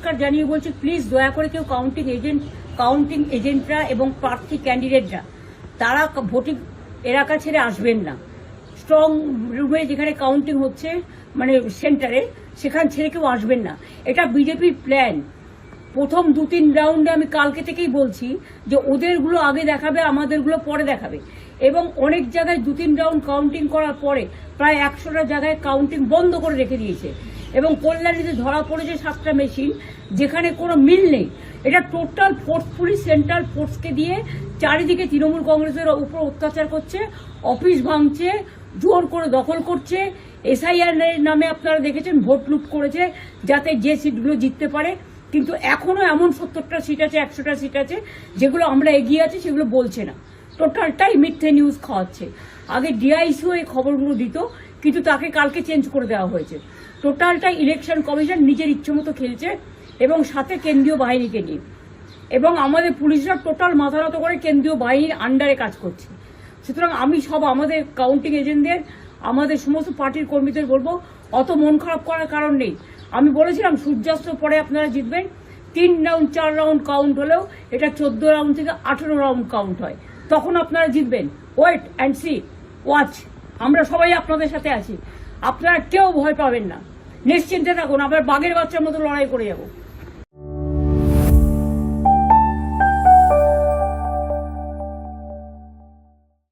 পরিষ্কার জানিয়ে বলছি, প্লিজ দয়া করে কেউ কাউন্টিং এজেন্টরা এবং প্রার্থী ক্যান্ডিডেটরা তারা ভোটিং এলাকা ছেড়ে আসবেন না। স্ট্রং রুমে যেখানে কাউন্টিং হচ্ছে, মানে সেন্টারে, সেখান ছেড়ে কেউ আসবেন না। এটা বিজেপির প্ল্যান। প্রথম 2-3 রাউন্ডে আমি কালকে থেকেই বলছি যে ওদেরগুলো আগে দেখাবে, আমাদেরগুলো পরে দেখাবে। এবং অনেক জায়গায় 2-3 রাউন্ড কাউন্টিং করার পরে প্রায় 100টা জায়গায় কাউন্টিং বন্ধ করে রেখে দিয়েছে। এবং কল্যাণীতে ধরা পড়েছে 7টা মেশিন, যেখানে কোনো মিল নেই। এটা টোটাল ফোর্সফুলি সেন্ট্রাল ফোর্সকে দিয়ে চারিদিকে তৃণমূল কংগ্রেসের উপর অত্যাচার করছে, অফিস ভাঙছে, জোর করে দখল করছে। এসআইআর নামে আপনারা দেখেছেন ভোট লুট করেছে যাতে যে সিটগুলো জিততে পারে। কিন্তু এখনো এমন 70টা সিট আছে, 100টা সিট আছে যেগুলো আমরা এগিয়ে আছি, সেগুলো বলছে না। টোটালটাই মিথ্যে নিউজ খাওয়াচ্ছে। আগে ডিআইসিও এই খবরগুলো দিত, কিন্তু তাকে কালকে চেঞ্জ করে দেওয়া হয়েছে। টোটালটাই ইলেকশন কমিশন নিজের ইচ্ছে মতো খেলছে, এবং সাথে কেন্দ্রীয় বাহিনীকে নিয়ে। এবং আমাদের পুলিশরা টোটাল মাথা নত করে কেন্দ্রীয় বাহিনীর আন্ডারে কাজ করছে। সুতরাং আমি আমাদের কাউন্টিং এজেন্টদের, আমাদের সমস্ত পার্টির কর্মীদের বলবো, অত মন খারাপ করার কারণ নেই। আমি বলেছিলাম সূর্যাস্তের পরে আপনারা জিতবেন। 3 রাউন্ড 4 রাউন্ড কাউন্ট হলেও এটা 14 রাউন্ড থেকে 18 রাউন্ড কাউন্ট হয়, তখন আপনারা জিতবেন। Wait and see, watch. আমরা সবাই আপনাদের সাথে আছি, আপনারা কেউ ভয় পাবেন না, নিশ্চিন্তে থাকুন। আমরা বাঘের বাচ্চার মতো লড়াই করে যাবো।